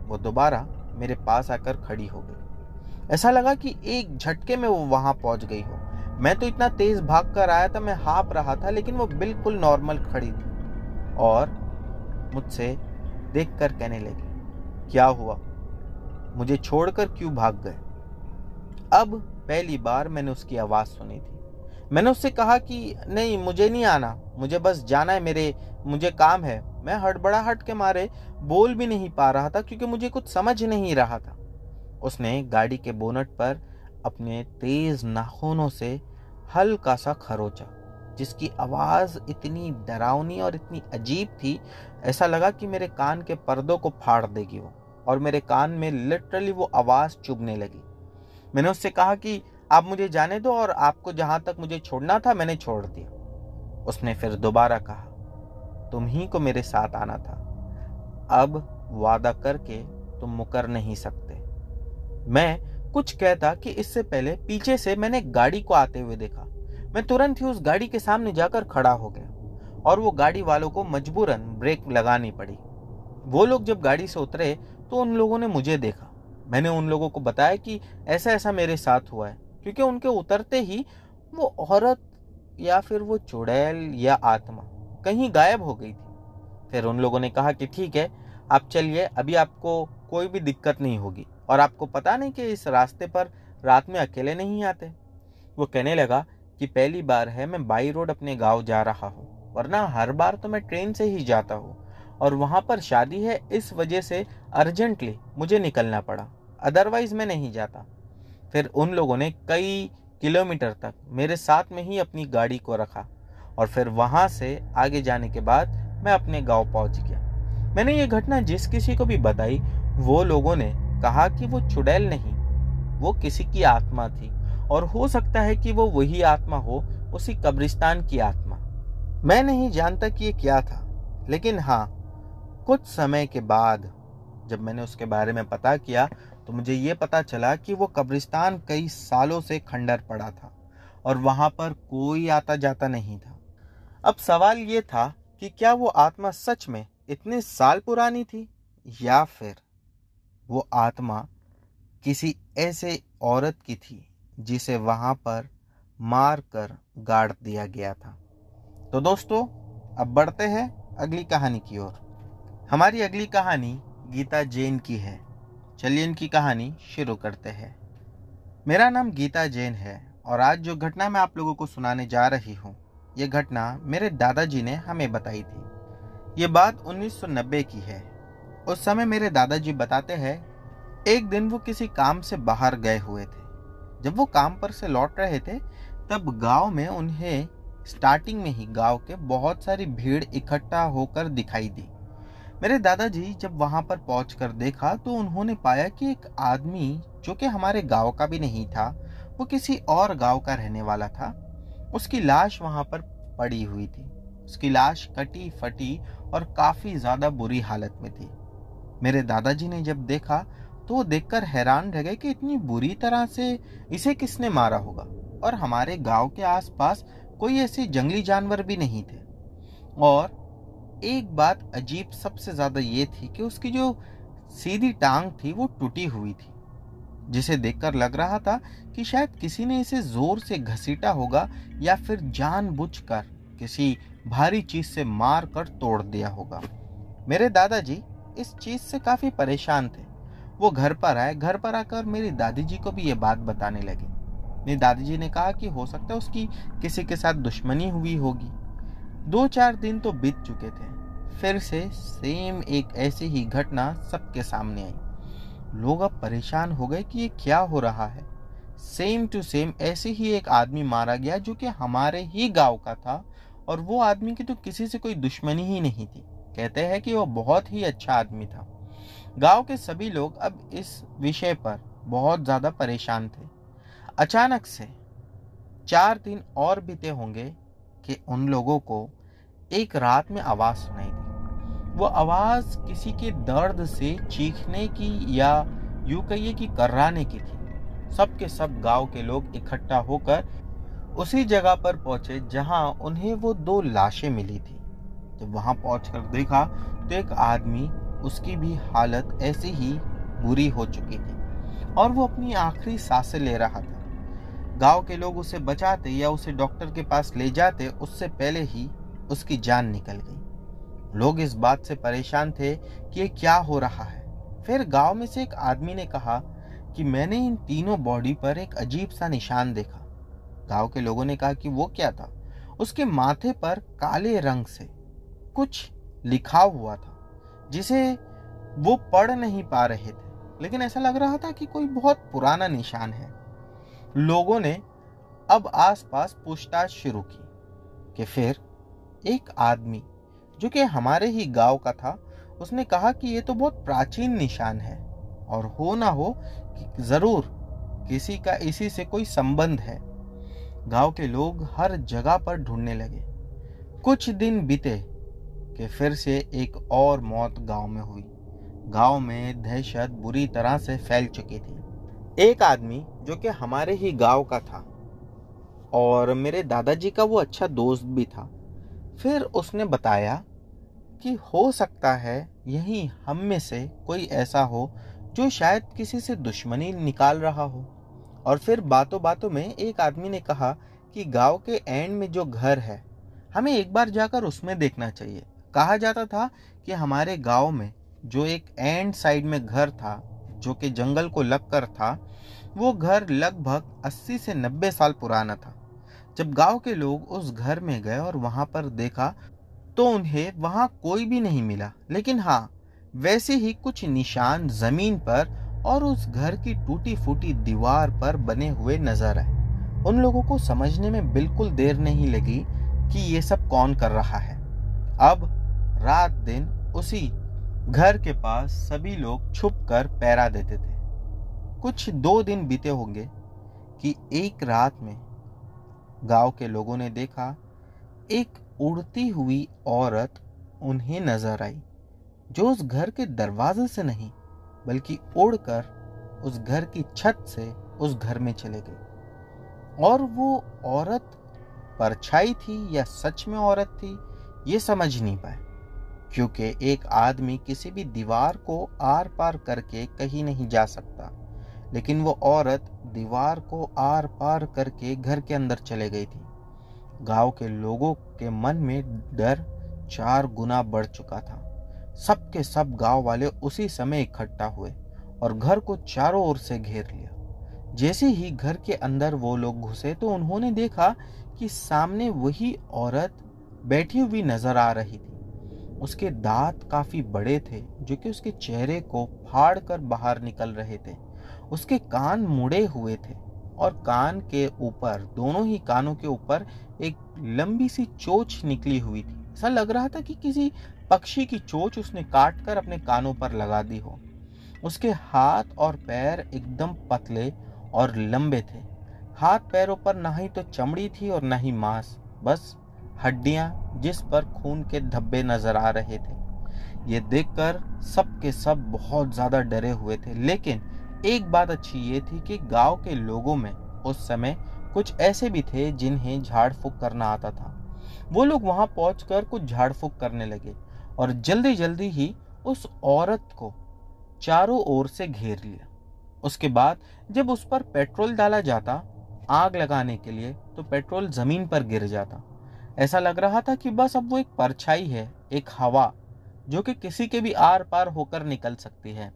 वो दोबारा मेरे पास आकर खड़ी हो गई। ऐसा लगा कि एक झटके में वो वहां पहुंच गई हो। मैं तो इतना तेज भाग कर आया था, मैं हाँफ रहा था, लेकिन वो बिल्कुल नॉर्मल खड़ी थी और मुझसे देखकर कहने लगी, क्या हुआ, मुझे छोड़कर क्यों भाग गए। अब पहली बार मैंने उसकी आवाज सुनी थी। मैंने उससे कहा कि नहीं, मुझे नहीं आना, मुझे बस जाना है, मुझे काम है। मैं हड़बड़ाहट के मारे बोल भी नहीं पा रहा था क्योंकि मुझे कुछ समझ नहीं रहा था। उसने गाड़ी के बोनट पर अपने तेज नाखूनों से हल्का सा खरोचा, जिसकी आवाज इतनी डरावनी और इतनी अजीब थी, ऐसा लगा कि मेरे कान के पर्दों को फाड़ देगी वो, और मेरे कान में लिटरली वो आवाज चुभने लगी। मैंने उससे कहा कि आप मुझे जाने दो और आपको जहां तक मुझे छोड़ना था मैंने छोड़ दिया। उसने फिर दोबारा कहा, तुम ही को मेरे साथ आना था, अब वादा करके तुम मुकर नहीं सकते। मैं कुछ कहता कि इससे पहले पीछे से मैंने गाड़ी को आते हुए देखा। मैं तुरंत ही उस गाड़ी के सामने जाकर खड़ा हो गया और वो गाड़ी वालों को मजबूरन ब्रेक लगानी पड़ी। वो लोग जब गाड़ी से उतरे तो उन लोगों ने मुझे देखा। मैंने उन लोगों को बताया कि ऐसा ऐसा मेरे साथ हुआ है, क्योंकि उनके उतरते ही वो औरत या फिर वो चुड़ैल या आत्मा कहीं गायब हो गई थी। फिर उन लोगों ने कहा कि ठीक है, आप चलिए, अभी आपको कोई भी दिक्कत नहीं होगी, और आपको पता नहीं कि इस रास्ते पर रात में अकेले नहीं आते। वो कहने लगा कि पहली बार है मैं बाई रोड अपने गांव जा रहा हूँ, वरना हर बार तो मैं ट्रेन से ही जाता हूँ, और वहां पर शादी है, इस वजह से अर्जेंटली मुझे निकलना पड़ा, अदरवाइज मैं नहीं जाता। फिर उन लोगों ने कई किलोमीटर तक मेरे साथ में ही अपनी गाड़ी को रखा, और फिर वहां से आगे जाने के बाद मैं अपने गांव पहुंच गया। मैंने ये घटना जिस किसी को भी बताई, वो लोगों ने कहा कि वो चुड़ैल नहीं, वो किसी की आत्मा थी, और हो सकता है कि वो वही आत्मा हो, उसी कब्रिस्तान की आत्मा। मैं नहीं जानता कि ये क्या था, लेकिन हाँ, कुछ समय के बाद जब मैंने उसके बारे में पता किया तो मुझे ये पता चला कि वो कब्रिस्तान कई सालों से खंडर पड़ा था और वहां पर कोई आता जाता नहीं था। अब सवाल ये था कि क्या वो आत्मा सच में इतने साल पुरानी थी, या फिर वो आत्मा किसी ऐसे औरत की थी जिसे वहां पर मार कर गाड़ दिया गया था। तो दोस्तों, अब बढ़ते हैं अगली कहानी की ओर। हमारी अगली कहानी गीता जैन की है। चलिए इनकी कहानी शुरू करते हैं। मेरा नाम गीता जैन है और आज जो घटना मैं आप लोगों को सुनाने जा रही हूँ, ये घटना मेरे दादाजी ने हमें बताई थी। ये बात 1990 की है। उस समय मेरे दादाजी बताते हैं, एक दिन वो किसी काम से बाहर गए हुए थे। जब वो काम पर से लौट रहे थे तब गांव में उन्हें स्टार्टिंग में ही गांव के बहुत सारी भीड़ इकट्ठा होकर दिखाई दी। मेरे दादाजी जब वहां पर पहुंचकर देखा तो उन्होंने पाया कि एक आदमी जो कि हमारे गांव का भी नहीं था, वो किसी और गांव का रहने वाला था, उसकी लाश वहां पर पड़ी हुई थी। उसकी लाश कटी फटी और काफी ज्यादा बुरी हालत में थी। मेरे दादाजी ने जब देखा तो वो देखकर हैरान रह गए कि इतनी बुरी तरह से इसे किसने मारा होगा, और हमारे गांव के आसपास कोई ऐसे जंगली जानवर भी नहीं थे। और एक बात अजीब सबसे ज्यादा ये थी कि उसकी जो सीधी टांग थी वो टूटी हुई थी, जिसे देखकर लग रहा था कि शायद किसी ने इसे जोर से घसीटा होगा या फिर जानबूझकर किसी भारी चीज से मार कर तोड़ दिया होगा। मेरे दादाजी इस चीज से काफी परेशान थे। वो घर पर आए, घर पर आकर मेरी दादी जी को भी ये बात बताने लगे। मेरी दादी जी ने कहा कि हो सकता है उसकी किसी के साथ दुश्मनी हुई होगी। 2-4 दिन तो बीत चुके थे, फिर से सेम एक ऐसी ही घटना सबके सामने आई। लोग अब परेशान हो गए कि ये क्या हो रहा है। सेम टू सेम ऐसे ही एक आदमी मारा गया जो कि हमारे ही गांव का था, और वो आदमी की तो किसी से कोई दुश्मनी ही नहीं थी। कहते हैं कि वो बहुत ही अच्छा आदमी था। गांव के सभी लोग अब इस विषय पर बहुत ज्यादा परेशान थे। अचानक से 4 दिन और बीते होंगे कि उन लोगों को एक रात में आवाज सुनाई दी। वो आवाज किसी के दर्द से चीखने की या यूं कहिए कि कर्राने की थी। सब के सब गांव के लोग इकट्ठा होकर उसी जगह पर पहुंचे जहां उन्हें वो 2 लाशें मिली थी। जब वहां पहुंचकर देखा तो एक आदमी, उसकी भी हालत ऐसी ही बुरी हो चुकी थी और वो अपनी आखिरी सांसें ले रहा था। गांव के लोग उसे बचाते या उसे डॉक्टर के पास ले जाते उससे पहले ही उसकी जान निकल गई। लोग इस बात से परेशान थे कि ये क्या हो रहा है। फिर गांव में से एक आदमी ने कहा कि मैंने इन तीनों बॉडी पर एक अजीब सा निशान देखा। गांव के लोगों ने कहा कि वो क्या था। उसके माथे पर काले रंग से कुछ लिखा हुआ था जिसे वो पढ़ नहीं पा रहे थे, लेकिन ऐसा लग रहा था कि कोई बहुत पुराना निशान है। लोगों ने अब आसपास पूछताछ शुरू की कि फिर एक आदमी जो कि हमारे ही गांव का था, उसने कहा कि ये तो बहुत प्राचीन निशान है और हो ना हो कि जरूर किसी का इसी से कोई संबंध है। गांव के लोग हर जगह पर ढूंढने लगे। कुछ दिन बीते कि फिर से एक और मौत गांव में हुई। गांव में दहशत बुरी तरह से फैल चुकी थी। एक आदमी जो कि हमारे ही गांव का था और मेरे दादाजी का वो अच्छा दोस्त भी था, फिर उसने बताया कि हो सकता है यही हम में से कोई ऐसा हो जो शायद किसी से दुश्मनी निकाल रहा हो। और फिर बातों बातों में एक आदमी ने कहा कि गांव के एंड में जो घर है, हमें एक बार जाकर उसमें देखना चाहिए। कहा जाता था कि हमारे गांव में जो एक एंड साइड में घर था जो कि जंगल को लगकर था, वो घर लगभग 80 से 90 साल पुराना था। जब गांव के लोग उस घर में गए और वहां पर देखा तो उन्हें वहां कोई भी नहीं मिला, लेकिन हाँ, वैसे ही कुछ निशान जमीन पर और उस घर की टूटी फूटी दीवार पर बने हुए नजर आए। उन लोगों को समझने में बिल्कुल देर नहीं लगी कि ये सब कौन कर रहा है। अब रात दिन उसी घर के पास सभी लोग छुपकर पहरा देते थे। कुछ 2 दिन बीते होंगे कि एक रात में गांव के लोगों ने देखा एक उड़ती हुई औरत उन्हें नजर आई, जो उस घर के दरवाजे से नहीं बल्कि उड़कर उस घर की छत से उस घर में चले गई। और वो औरत परछाई थी या सच में औरत थी, ये समझ नहीं पाए, क्योंकि एक आदमी किसी भी दीवार को आर पार करके कहीं नहीं जा सकता, लेकिन वो औरत दीवार को आर पार करके घर के अंदर चले गई थी। गांव के लोगों के मन में डर 4 गुना बढ़ चुका था। सब के सब गांव वाले उसी समय इकट्ठा हुए और घर को चारों ओर से घेर लिया। जैसे ही घर के अंदर वो लोग घुसे तो उन्होंने देखा कि सामने वही औरत बैठी हुई नजर आ रही थी। उसके दांत काफी बड़े थे जो कि उसके चेहरे को फाड़ कर बाहर निकल रहे थे। उसके कान मुड़े हुए थे और कान के ऊपर, दोनों ही कानों के ऊपर एक लंबी सी चोंच निकली हुई थी। ऐसा लग रहा था कि किसी पक्षी की चोंच उसने काट कर अपने कानों पर लगा दी हो। उसके हाथ और पैर एकदम पतले और लंबे थे। हाथ पैरों पर ना ही तो चमड़ी थी और ना ही मांस, बस हड्डियां जिस पर खून के धब्बे नजर आ रहे थे। ये देखकर सब के सब बहुत ज्यादा डरे हुए थे, लेकिन एक बात अच्छी ये थी कि गांव के लोगों में उस समय कुछ ऐसे भी थे जिन्हें झाड़ फूंक करना आता था। वो लोग वहां पहुंचकर कुछ झाड़ फूंक करने लगे और जल्दी जल्दी ही उस औरत को चारों ओर से घेर लिया। उसके बाद जब उस पर पेट्रोल डाला जाता आग लगाने के लिए, तो पेट्रोल जमीन पर गिर जाता। ऐसा लग रहा था कि बस अब वो एक परछाई है, एक हवा जो कि किसी के भी आर पार होकर निकल सकती है।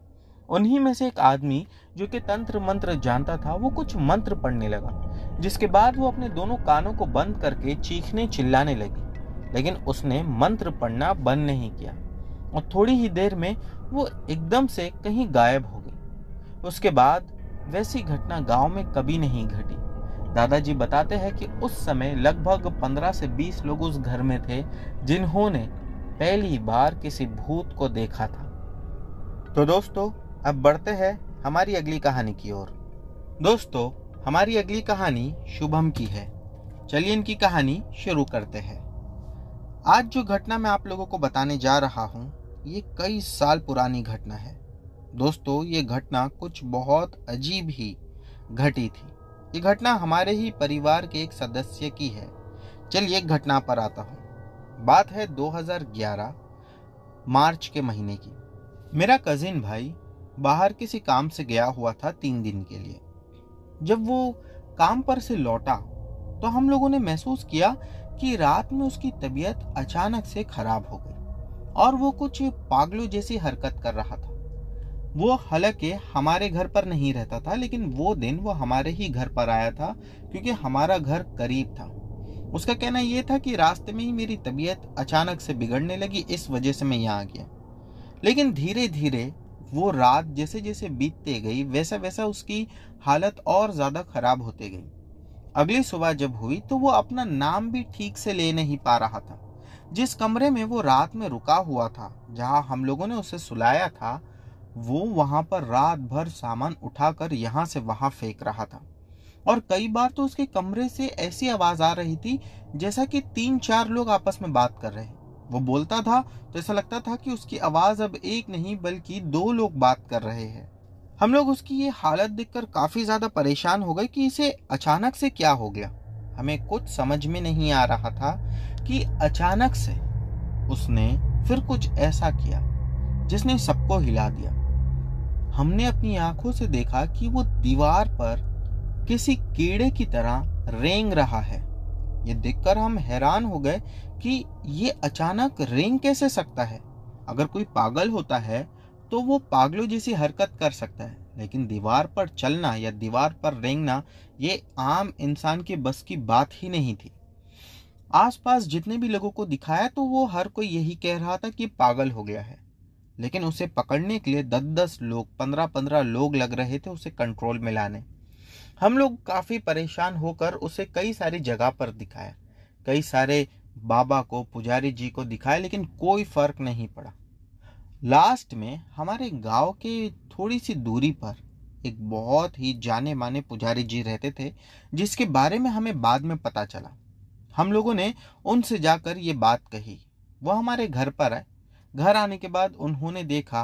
उन्हीं में से एक आदमी जो कि तंत्र मंत्र जानता था, वो कुछ मंत्र पढ़ने लगा, जिसके बाद वो अपने दोनों कानों को बंद करके चीखने चिल्लाने लगी। लेकिन उसने मंत्र पढ़ना बंद नहीं किया और थोड़ी ही देर में वो एकदम से कहीं गायब हो गई। उसके बाद वैसी घटना गांव में कभी नहीं घटी। दादाजी बताते हैं कि उस समय लगभग 15 से 20 लोग उस घर में थे जिन्होंने पहली बार किसी भूत को देखा था। तो दोस्तों, अब बढ़ते हैं हमारी अगली कहानी की ओर। दोस्तों, हमारी अगली कहानी शुभम की है। चलिए इनकी कहानी शुरू करते हैं। आज जो घटना मैं आप लोगों को बताने जा रहा हूँ ये कई साल पुरानी घटना है। दोस्तों, ये घटना कुछ बहुत अजीब ही घटी थी। ये घटना हमारे ही परिवार के एक सदस्य की है। चलिए घटना पर आता हूँ। बात है 2011 मार्च के महीने की। मेरा कजिन भाई बाहर किसी काम से गया हुआ था 3 दिन के लिए। जब वो काम पर से लौटा तो हम लोगों ने महसूस किया कि रात में उसकी तबीयत अचानक से खराब हो गई और वो कुछ पागलों जैसी हरकत कर रहा था। वो हालांकि हमारे घर पर नहीं रहता था, लेकिन वो दिन वो हमारे ही घर पर आया था क्योंकि हमारा घर करीब था। उसका कहना यह था कि रास्ते में ही मेरी तबीयत अचानक से बिगड़ने लगी, इस वजह से मैं यहाँ आ गया। लेकिन धीरे धीरे वो रात जैसे जैसे बीतते गई वैसा वैसा उसकी हालत और ज्यादा खराब होते गई। अगली सुबह जब हुई तो वो अपना नाम भी ठीक से ले नहीं पा रहा था। जिस कमरे में वो रात में रुका हुआ था, जहां हम लोगों ने उसे सुलाया था, वो वहां पर रात भर सामान उठाकर यहाँ से वहां फेंक रहा था। और कई बार तो उसके कमरे से ऐसी आवाज आ रही थी जैसा कि 3-4 लोग आपस में बात कर रहे हैं। वो बोलता था तो ऐसा लगता था कि उसकी आवाज अब एक नहीं बल्कि 2 लोग बात कर रहे हैं। हम लोग उसकी ये हालत देखकर काफी ज्यादा परेशान हो गए कि इसे अचानक से क्या हो गया। हमें कुछ समझ में नहीं आ रहा था कि अचानक से उसने फिर कुछ ऐसा किया जिसने सबको हिला दिया। हमने अपनी आंखों से देखा कि वो दीवार पर किसी कीड़े की तरह रेंग रहा है। ये देखकर हम हैरान हो गए कि ये अचानक रेंग कैसे सकता है। अगर कोई पागल होता है तो वो पागलों जैसी हरकत कर सकता है, लेकिन दीवार पर चलना या दीवार पर रेंगना ये आम इंसान के बस की बात ही नहीं थी। आसपास जितने भी लोगों को दिखाया तो वो हर कोई यही कह रहा था कि पागल हो गया है, लेकिन उसे पकड़ने के लिए 10-10 लोग, 15-15 लोग लग रहे थे उसे कंट्रोल में लाने। हम लोग काफी परेशान होकर उसे कई सारी जगह पर दिखाया, कई सारे बाबा को, पुजारी जी को दिखाया, लेकिन कोई फर्क नहीं पड़ा। लास्ट में हमारे गांव के थोड़ी सी दूरी पर एक बहुत ही जाने माने पुजारी जी रहते थे, जिसके बारे में हमें बाद में पता चला। हम लोगों ने उनसे जाकर ये बात कही। वो हमारे घर पर आए। घर आने के बाद उन्होंने देखा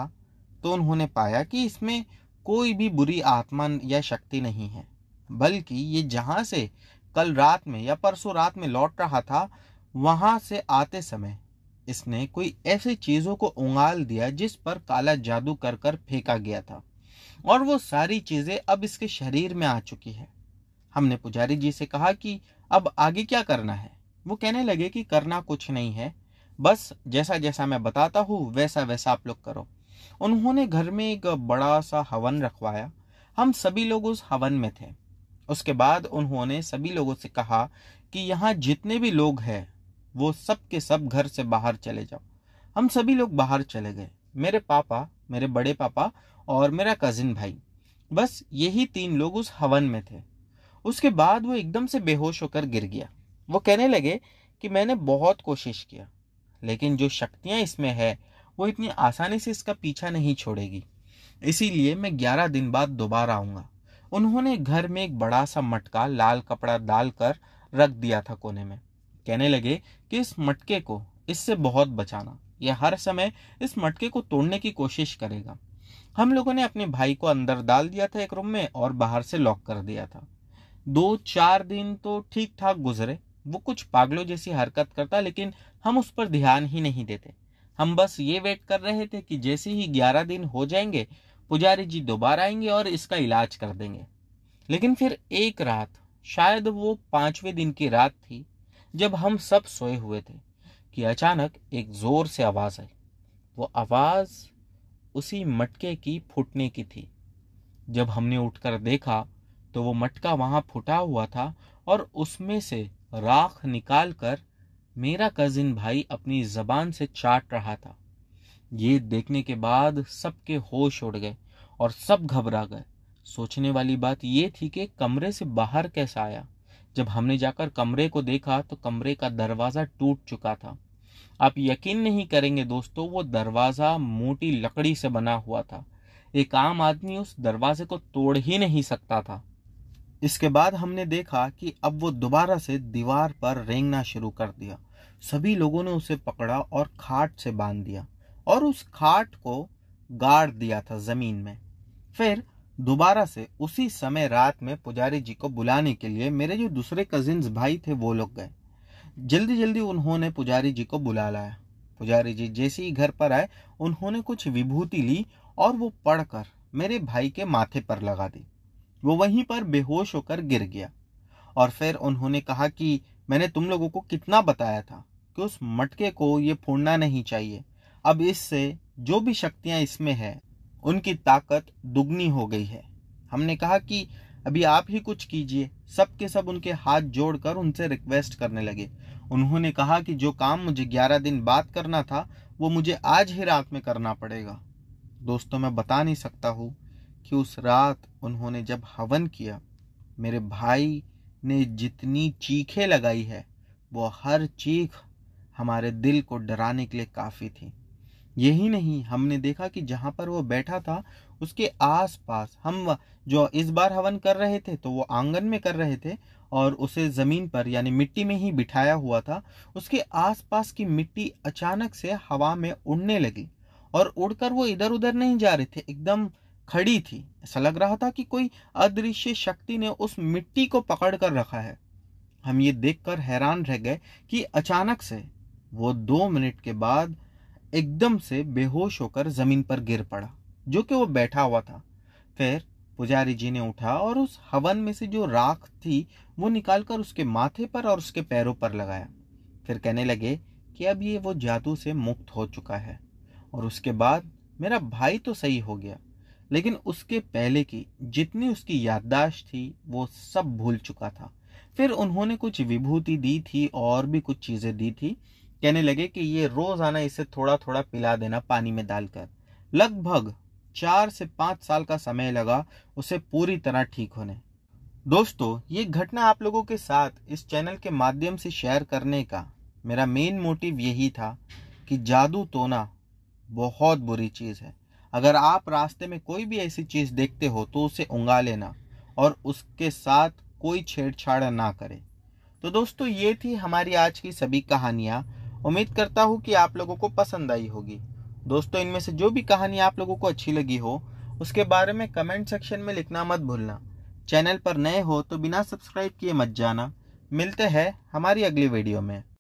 तो उन्होंने पाया कि इसमें कोई भी बुरी आत्मा या शक्ति नहीं है, बल्कि ये जहां से कल रात में या परसों रात में लौट रहा था, वहां से आते समय इसने कोई ऐसी चीजों को उंगाल दिया जिस पर काला जादू कर कर फेंका गया था, और वो सारी चीजें अब इसके शरीर में आ चुकी है। हमने पुजारी जी से कहा कि अब आगे क्या करना है। वो कहने लगे कि करना कुछ नहीं है, बस जैसा जैसा मैं बताता हूँ वैसा वैसा आप लोग करो। उन्होंने घर में एक बड़ा सा हवन रखवाया। हम सभी लोग उस हवन में थे। उसके बाद उन्होंने सभी लोगों से कहा कि यहाँ जितने भी लोग हैं वो सब के सब घर से बाहर चले जाओ। हम सभी लोग बाहर चले गए। मेरे पापा, मेरे बड़े पापा और मेरा कजिन भाई, बस यही 3 लोग उस हवन में थे। उसके बाद वो एकदम से बेहोश होकर गिर गया। वो कहने लगे कि मैंने बहुत कोशिश किया, लेकिन जो शक्तियां इसमें है वो इतनी आसानी से इसका पीछा नहीं छोड़ेगी, इसीलिए मैं 11 दिन बाद दोबारा आऊंगा। उन्होंने घर में एक बड़ा सा मटका लाल कपड़ा डालकर रख दिया था कोने में। कहने लगे कि इस मटके को इससे बहुत बचाना, यह हर समय इस मटके को तोड़ने की कोशिश करेगा। हम लोगों ने अपने भाई को अंदर डाल दिया था एक रूम में और बाहर से लॉक कर दिया था। 2-4 दिन तो ठीक ठाक गुजरे। वो कुछ पागलों जैसी हरकत करता, लेकिन हम उस पर ध्यान ही नहीं देते। हम बस ये वेट कर रहे थे कि जैसे ही 11 दिन हो जाएंगे पुजारी जी दोबारा आएंगे और इसका इलाज कर देंगे। लेकिन फिर एक रात, शायद वो 5वें दिन की रात थी, जब हम सब सोए हुए थे, कि अचानक एक जोर से आवाज आई। वो आवाज उसी मटके की फूटने की थी। जब हमने उठकर देखा तो वो मटका वहां फूटा हुआ था और उसमें से राख निकालकर मेरा कजिन भाई अपनी जबान से चाट रहा था। ये देखने के बाद सबके होश उड़ गए और सब घबरा गए। सोचने वाली बात ये थी कि कमरे से बाहर कैसा आया। जब हमने जाकर कमरे को देखा तो कमरे का दरवाजा टूट चुका था। आप यकीन नहीं करेंगे दोस्तों, वो दरवाजा मोटी लकड़ी से बना हुआ था। एक आम आदमी उस दरवाजे को तोड़ ही नहीं सकता था। इसके बाद हमने देखा कि अब वो दोबारा से दीवार पर रेंगना शुरू कर दिया। सभी लोगों ने उसे पकड़ा और खाट से बांध दिया और उस खाट को गाड़ दिया था जमीन में। फिर दोबारा से उसी समय रात में पुजारी जी को बुलाने के लिए मेरे जो दूसरे कजिन्स भाई थे वो लोग गए। जल्दी जल्दी उन्होंने पुजारी जी को बुला लाया। पुजारी जी जैसे ही घर पर आए उन्होंने कुछ विभूति ली और वो पढ़कर मेरे भाई के माथे पर लगा दी। वो वहीं पर बेहोश होकर गिर गया। और फिर उन्होंने कहा कि मैंने तुम लोगों को कितना बताया था कि उस मटके को ये फोड़ना नहीं चाहिए। अब इससे जो भी शक्तियां इसमें है उनकी ताकत दुगनी हो गई है। हमने कहा कि अभी आप ही कुछ कीजिए। सब के सब उनके हाथ जोड़कर उनसे रिक्वेस्ट करने लगे। उन्होंने कहा कि जो काम मुझे 11 दिन बाद करना था वो मुझे आज ही रात में करना पड़ेगा। दोस्तों, मैं बता नहीं सकता हूँ कि उस रात उन्होंने जब हवन किया, मेरे भाई ने जितनी चीखें लगाई है वो हर चीख हमारे दिल को डराने के लिए काफ़ी थी। यही नहीं, हमने देखा कि जहाँ पर वो बैठा था उसके आसपास, हम जो इस बार हवन कर रहे थे तो वो आंगन में कर रहे थे और उसे ज़मीन पर यानी मिट्टी में ही बिठाया हुआ था। उसके आसपास की मिट्टी अचानक से हवा में उड़ने लगी और उड़कर वो इधर उधर नहीं जा रहे थे, एकदम खड़ी थी। ऐसा लग रहा था कि कोई अदृश्य शक्ति ने उस मिट्टी को पकड़ कर रखा है। हम ये देखकर हैरान रह गए कि अचानक से वो 2 मिनट के बाद एकदम से बेहोश होकर जमीन पर गिर पड़ा, जो कि वो बैठा हुआ था। फिर पुजारी जी ने उठा और उस हवन में से जो राख थी वो निकालकर उसके माथे पर और उसके पैरों पर लगाया। फिर कहने लगे कि अब ये वो जादू से मुक्त हो चुका है। और उसके बाद मेरा भाई तो सही हो गया, लेकिन उसके पहले की जितनी उसकी याददाश्त थी वो सब भूल चुका था। फिर उन्होंने कुछ विभूति दी थी और भी कुछ चीजें दी थी। कहने लगे कि ये रोजाना इसे थोड़ा थोड़ा पिला देना पानी में डालकर। लगभग 4 से 5 साल का समय लगा उसे पूरी तरह ठीक होने। दोस्तों, ये घटना आप लोगों के साथ इस चैनल के माध्यम से शेयर करने का मेरा मेन मोटिव यही था कि जादू टोना बहुत बुरी चीज़ है। अगर आप रास्ते में कोई भी ऐसी चीज़ देखते हो तो उसे उंगा लेना और उसके साथ कोई छेड़छाड़ ना करें। तो दोस्तों, ये थी हमारी आज की सभी कहानियाँ। उम्मीद करता हूँ कि आप लोगों को पसंद आई होगी। दोस्तों, इनमें से जो भी कहानी आप लोगों को अच्छी लगी हो उसके बारे में कमेंट सेक्शन में लिखना मत भूलना। चैनल पर नए हो तो बिना सब्सक्राइब किए मत जाना। मिलते हैं हमारी अगली वीडियो में।